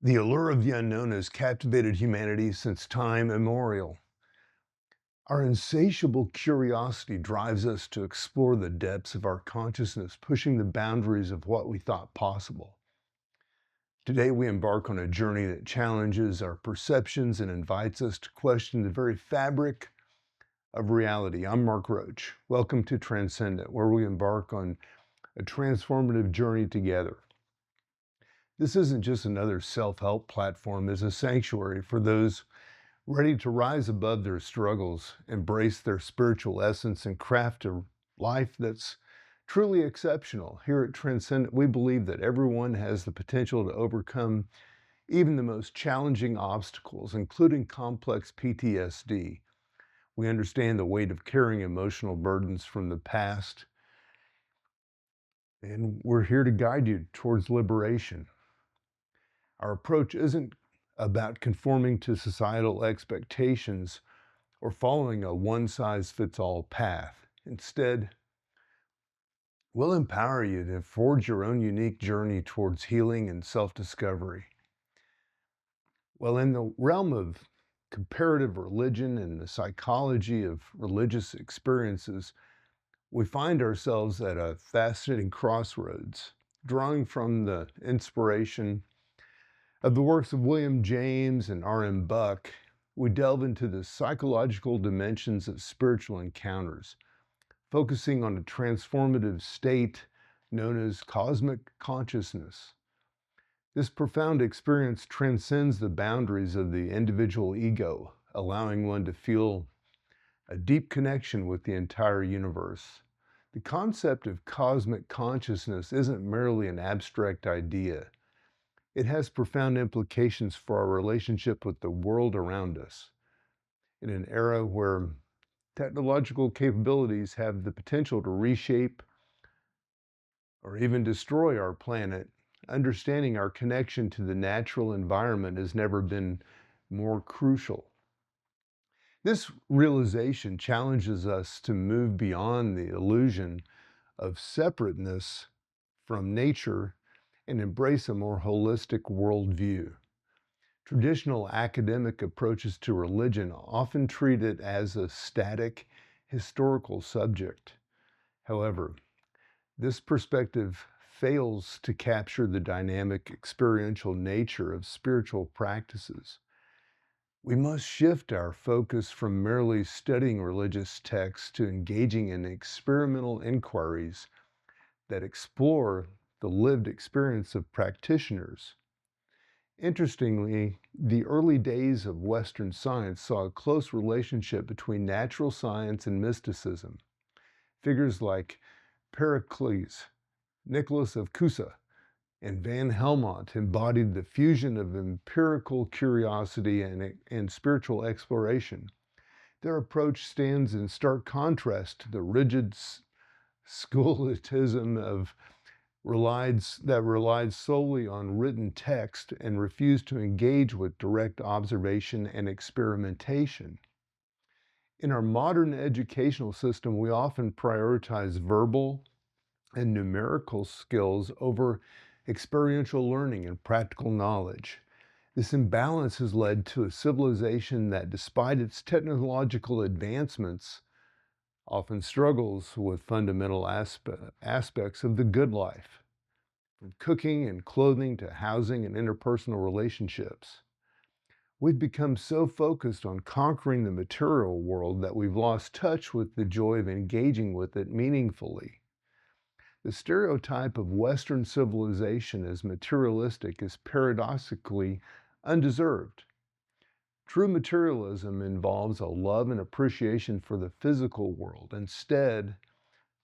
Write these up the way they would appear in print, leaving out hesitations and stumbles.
The allure of the unknown has captivated humanity since time immemorial. Our insatiable curiosity drives us to explore the depths of our consciousness, pushing the boundaries of what we thought possible. Today, we embark on a journey that challenges our perceptions and invites us to question the very fabric of reality. I'm Mark Roach. Welcome to Transcendent, where we embark on a transformative journey together. This isn't just another self-help platform, it's a sanctuary for those ready to rise above their struggles, embrace their spiritual essence, and craft a life that's truly exceptional. Here at Transcendent, we believe that everyone has the potential to overcome even the most challenging obstacles, including complex PTSD. We understand the weight of carrying emotional burdens from the past, and we're here to guide you towards liberation. Our approach isn't about conforming to societal expectations or following a one-size-fits-all path. Instead, we'll empower you to forge your own unique journey towards healing and self-discovery. Well, in the realm of comparative religion and the psychology of religious experiences, we find ourselves at a fascinating crossroads, drawing from the inspiration of the works of William James and R.M. We delve into the psychological dimensions of spiritual encounters, focusing on a transformative state known as cosmic consciousness. This profound experience transcends the boundaries of the individual ego, allowing one to feel a deep connection with the entire universe. The concept of cosmic consciousness isn't merely an abstract idea. It has profound implications for our relationship with the world around us. In an era where technological capabilities have the potential to reshape or even destroy our planet, understanding our connection to the natural environment has never been more crucial. This realization challenges us to move beyond the illusion of separateness from nature and embrace a more holistic worldview. Traditional academic approaches to religion often treat it as a static, historical subject. However, this perspective fails to capture the dynamic, experiential nature of spiritual practices. We must shift our focus from merely studying religious texts to engaging in experimental inquiries that explore the lived experience of practitioners. Interestingly, the early days of Western science saw a close relationship between natural science and mysticism. Figures like Pericles, Nicholas of Cusa, and Van Helmont embodied the fusion of empirical curiosity and spiritual exploration. Their approach stands in stark contrast to the rigid scholasticism that relied solely on written text and refused to engage with direct observation and experimentation. In our modern educational system, we often prioritize verbal and numerical skills over experiential learning and practical knowledge. This imbalance has led to a civilization that, despite its technological advancements, often struggles with fundamental aspects of the good life, from cooking and clothing to housing and interpersonal relationships. We've become so focused on conquering the material world that we've lost touch with the joy of engaging with it meaningfully. The stereotype of Western civilization as materialistic is paradoxically undeserved. True materialism involves a love and appreciation for the physical world. Instead,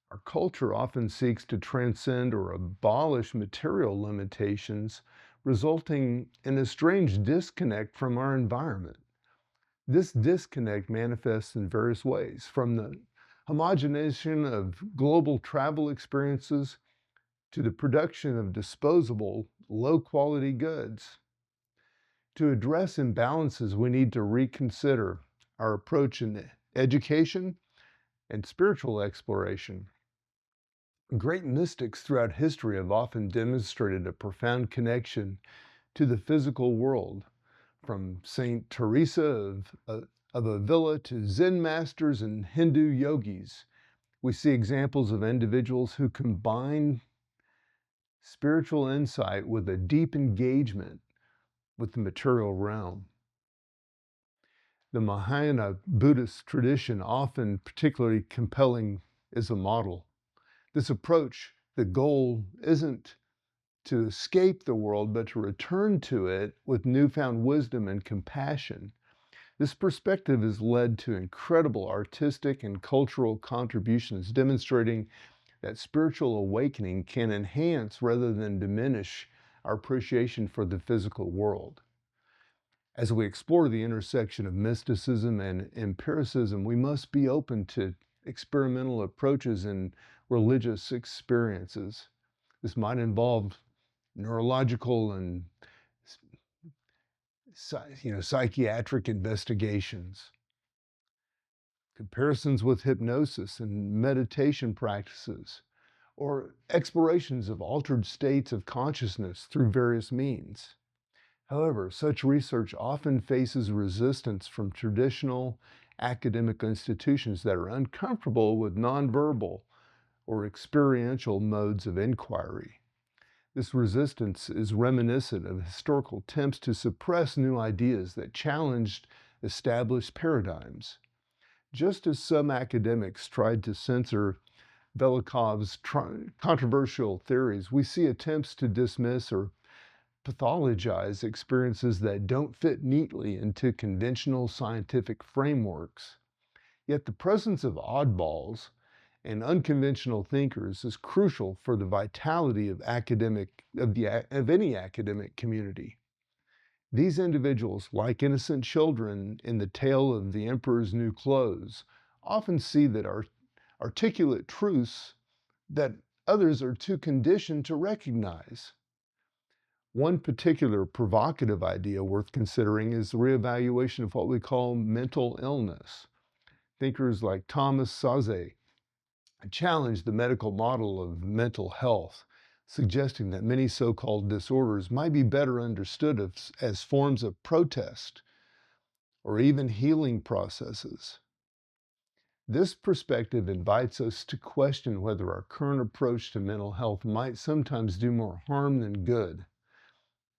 our culture often seeks to transcend or abolish material limitations, resulting in a strange disconnect from our environment. This disconnect manifests in various ways, from the homogenization of global travel experiences to the production of disposable, low-quality goods. To address imbalances, we need to reconsider our approach in education and spiritual exploration. Great mystics throughout history have often demonstrated a profound connection to the physical world, from Saint Teresa of Avila to Zen masters and Hindu yogis. We see examples of individuals who combine spiritual insight with a deep engagement with the material realm. The Mahayana Buddhist tradition, often particularly compelling, is a model. This approach, the goal isn't to escape the world, but to return to it with newfound wisdom and compassion. This perspective has led to incredible artistic and cultural contributions, demonstrating that spiritual awakening can enhance rather than diminish our appreciation for the physical world. As we explore the intersection of mysticism and empiricism, we must be open to experimental approaches and religious experiences. This might involve neurological and psychiatric investigations, comparisons with hypnosis and meditation practices, or explorations of altered states of consciousness through various means. However, such research often faces resistance from traditional academic institutions that are uncomfortable with nonverbal or experiential modes of inquiry. This resistance is reminiscent of historical attempts to suppress new ideas that challenged established paradigms. Just as some academics tried to censor Velikov's controversial theories, we see attempts to dismiss or pathologize experiences that don't fit neatly into conventional scientific frameworks. Yet the presence of oddballs and unconventional thinkers is crucial for the vitality of any academic community. These individuals, like innocent children in the tale of the emperor's new clothes, often see that articulate truths that others are too conditioned to recognize. One particular provocative idea worth considering is the reevaluation of what we call mental illness. Thinkers like Thomas Saussure challenged the medical model of mental health, suggesting that many so-called disorders might be better understood as forms of protest or even healing processes. This perspective invites us to question whether our current approach to mental health might sometimes do more harm than good,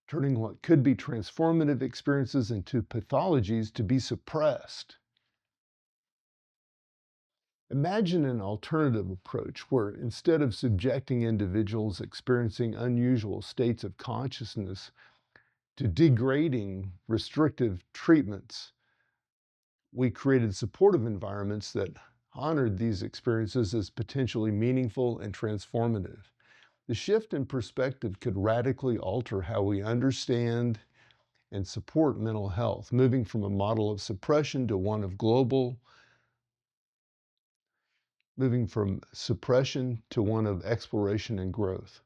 turning what could be transformative experiences into pathologies to be suppressed. Imagine an alternative approach where, instead of subjecting individuals experiencing unusual states of consciousness to degrading, restrictive treatments, we created supportive environments that honored these experiences as potentially meaningful and transformative. The shift in perspective could radically alter how we understand and support mental health, moving from a model of suppression to one of exploration and growth.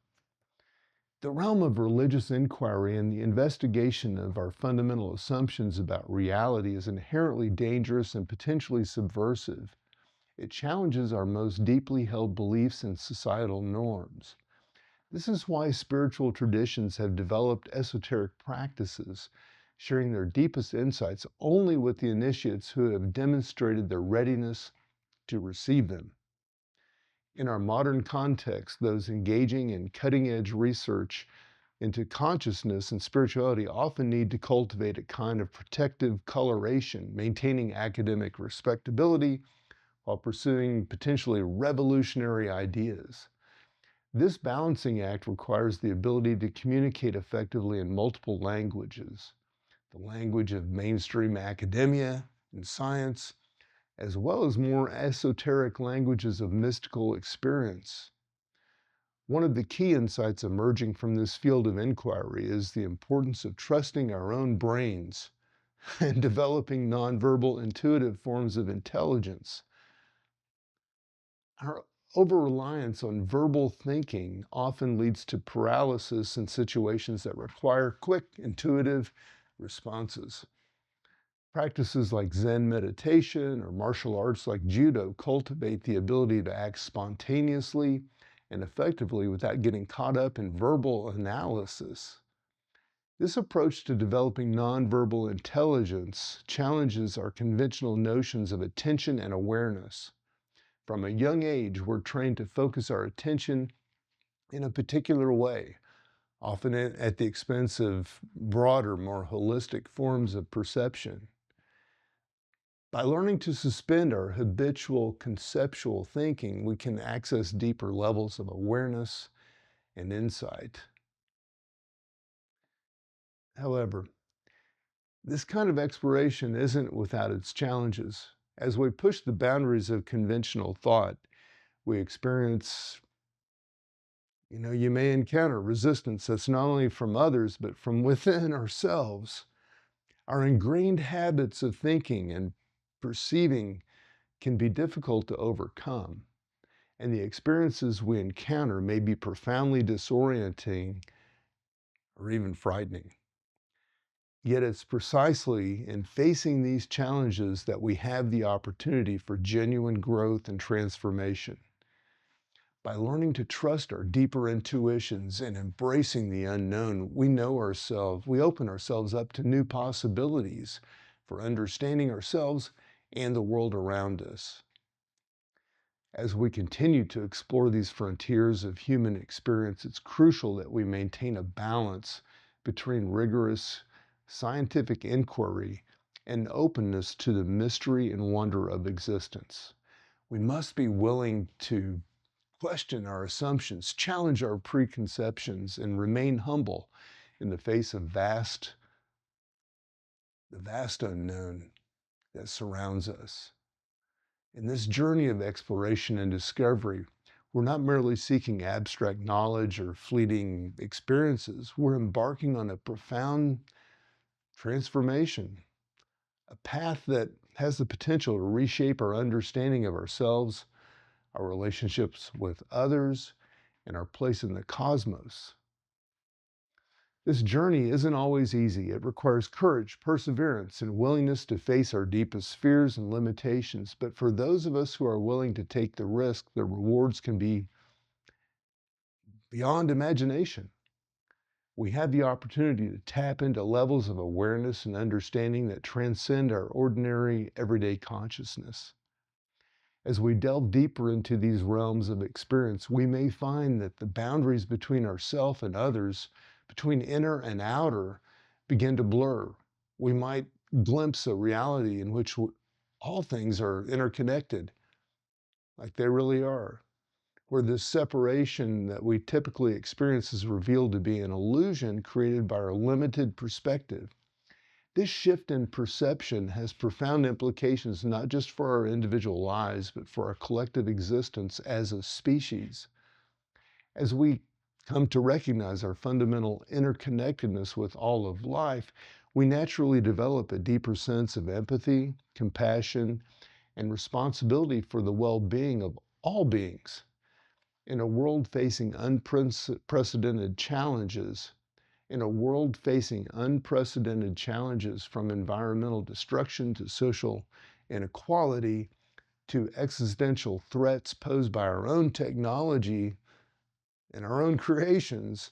The realm of religious inquiry and the investigation of our fundamental assumptions about reality is inherently dangerous and potentially subversive. It challenges our most deeply held beliefs and societal norms. This is why spiritual traditions have developed esoteric practices, sharing their deepest insights only with the initiates who have demonstrated their readiness to receive them. In our modern context, those engaging in cutting-edge research into consciousness and spirituality often need to cultivate a kind of protective coloration, maintaining academic respectability while pursuing potentially revolutionary ideas. This balancing act requires the ability to communicate effectively in multiple languages, the language of mainstream academia and science, as well as more esoteric languages of mystical experience. One of the key insights emerging from this field of inquiry is the importance of trusting our own brains and developing nonverbal intuitive forms of intelligence. Our over-reliance on verbal thinking often leads to paralysis in situations that require quick, intuitive responses. Practices like Zen meditation or martial arts like judo cultivate the ability to act spontaneously and effectively without getting caught up in verbal analysis. This approach to developing nonverbal intelligence challenges our conventional notions of attention and awareness. From a young age, we're trained to focus our attention in a particular way, often at the expense of broader, more holistic forms of perception. By learning to suspend our habitual conceptual thinking, we can access deeper levels of awareness and insight. However, this kind of exploration isn't without its challenges. As we push the boundaries of conventional thought, we experience, you may encounter resistance that's not only from others, but from within ourselves. Our ingrained habits of thinking and perceiving can be difficult to overcome, and the experiences we encounter may be profoundly disorienting or even frightening. Yet it's precisely in facing these challenges that we have the opportunity for genuine growth and transformation. By learning to trust our deeper intuitions and embracing the unknown, we open ourselves up to new possibilities for understanding ourselves and the world around us. As we continue to explore these frontiers of human experience, it's crucial that we maintain a balance between rigorous scientific inquiry and openness to the mystery and wonder of existence. We must be willing to question our assumptions, challenge our preconceptions, and remain humble in the face of the vast unknown that surrounds us. In this journey of exploration and discovery, we're not merely seeking abstract knowledge or fleeting experiences. We're embarking on a profound transformation, a path that has the potential to reshape our understanding of ourselves, our relationships with others, and our place in the cosmos. This journey isn't always easy. It requires courage, perseverance, and willingness to face our deepest fears and limitations. But for those of us who are willing to take the risk, the rewards can be beyond imagination. We have the opportunity to tap into levels of awareness and understanding that transcend our ordinary, everyday consciousness. As we delve deeper into these realms of experience, we may find that the boundaries between ourself and others, between inner and outer, begin to blur. We might glimpse a reality in which all things are interconnected, like they really are, where this separation that we typically experience is revealed to be an illusion created by our limited perspective. This shift in perception has profound implications not just for our individual lives, but for our collective existence as a species. As we come to recognize our fundamental interconnectedness with all of life, we naturally develop a deeper sense of empathy, compassion, and responsibility for the well-being of all beings. In a world facing unprecedented challenges, from environmental destruction to social inequality to existential threats posed by our own technology and our own creations,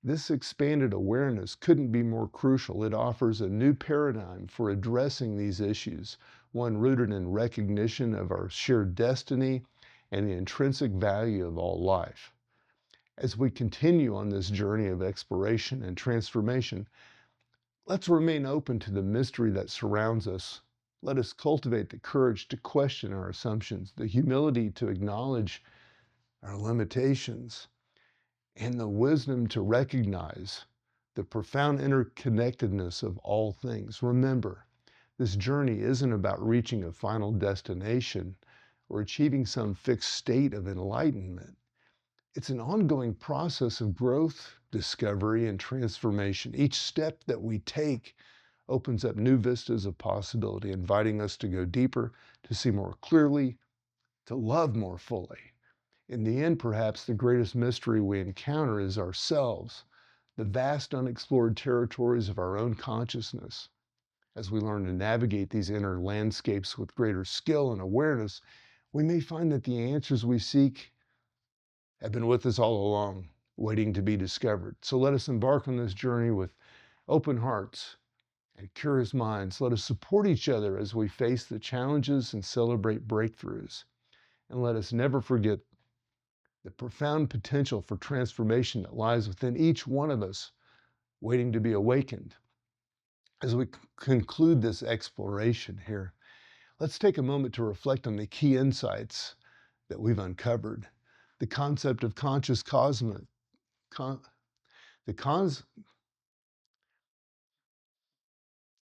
this expanded awareness couldn't be more crucial. It offers a new paradigm for addressing these issues, one rooted in recognition of our shared destiny and the intrinsic value of all life. As we continue on this journey of exploration and transformation, let's remain open to the mystery that surrounds us. Let us cultivate the courage to question our assumptions, the humility to acknowledge our limitations, and the wisdom to recognize the profound interconnectedness of all things. Remember, this journey isn't about reaching a final destination or achieving some fixed state of enlightenment. It's an ongoing process of growth, discovery, and transformation. Each step that we take opens up new vistas of possibility, inviting us to go deeper, to see more clearly, to love more fully. In the end, perhaps the greatest mystery we encounter is ourselves, the vast unexplored territories of our own consciousness. As we learn to navigate these inner landscapes with greater skill and awareness, we may find that the answers we seek have been with us all along, waiting to be discovered. So let us embark on this journey with open hearts, and curious minds. Let us support each other as we face the challenges and celebrate breakthroughs. And let us never forget the profound potential for transformation that lies within each one of us, waiting to be awakened. As we conclude this exploration here, let's take a moment to reflect on the key insights that we've uncovered. The concept of conscious cosmic, the, cons,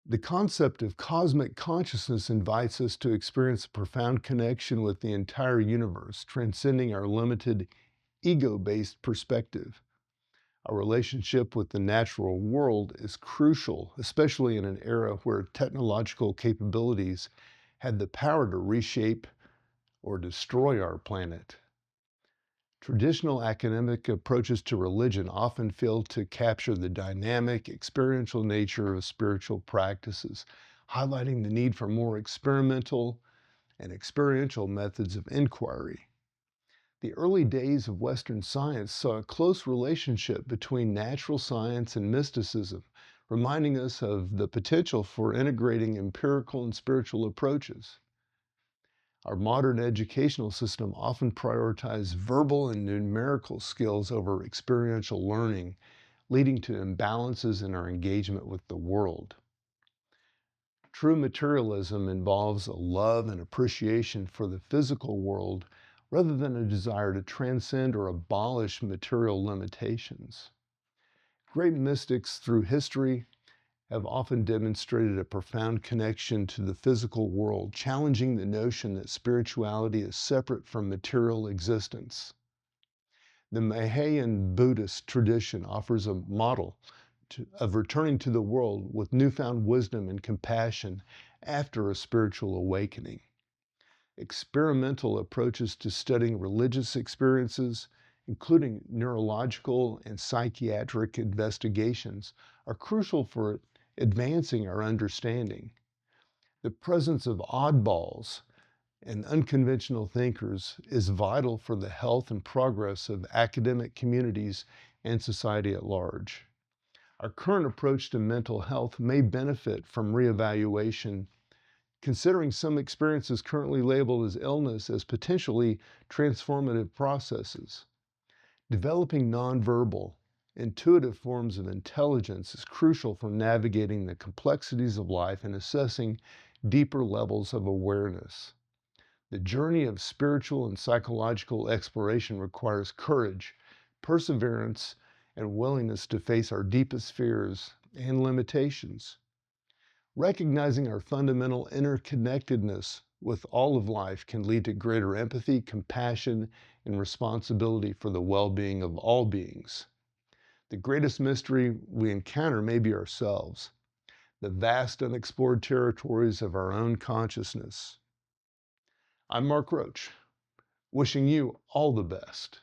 the concept of cosmic consciousness invites us to experience a profound connection with the entire universe, transcending our limited ego-based perspective. Our relationship with the natural world is crucial, especially in an era where technological capabilities had the power to reshape or destroy our planet. Traditional academic approaches to religion often fail to capture the dynamic, experiential nature of spiritual practices, highlighting the need for more experimental and experiential methods of inquiry. The early days of Western science saw a close relationship between natural science and mysticism, reminding us of the potential for integrating empirical and spiritual approaches. Our modern educational system often prioritizes verbal and numerical skills over experiential learning, leading to imbalances in our engagement with the world. True materialism involves a love and appreciation for the physical world rather than a desire to transcend or abolish material limitations. Great mystics through history have often demonstrated a profound connection to the physical world, challenging the notion that spirituality is separate from material existence. The Mahayana Buddhist tradition offers a model of returning to the world with newfound wisdom and compassion after a spiritual awakening. Experimental approaches to studying religious experiences, including neurological and psychiatric investigations, are crucial for advancing our understanding. The presence of oddballs and unconventional thinkers is vital for the health and progress of academic communities and society at large. Our current approach to mental health may benefit from reevaluation, considering some experiences currently labeled as illness as potentially transformative processes. Developing nonverbal, intuitive forms of intelligence is crucial for navigating the complexities of life and assessing deeper levels of awareness. The journey of spiritual and psychological exploration requires courage, perseverance, and willingness to face our deepest fears and limitations. Recognizing our fundamental interconnectedness with all of life can lead to greater empathy, compassion, and responsibility for the well-being of all beings. The greatest mystery we encounter may be ourselves, the vast unexplored territories of our own consciousness. I'm Mark Roach, wishing you all the best.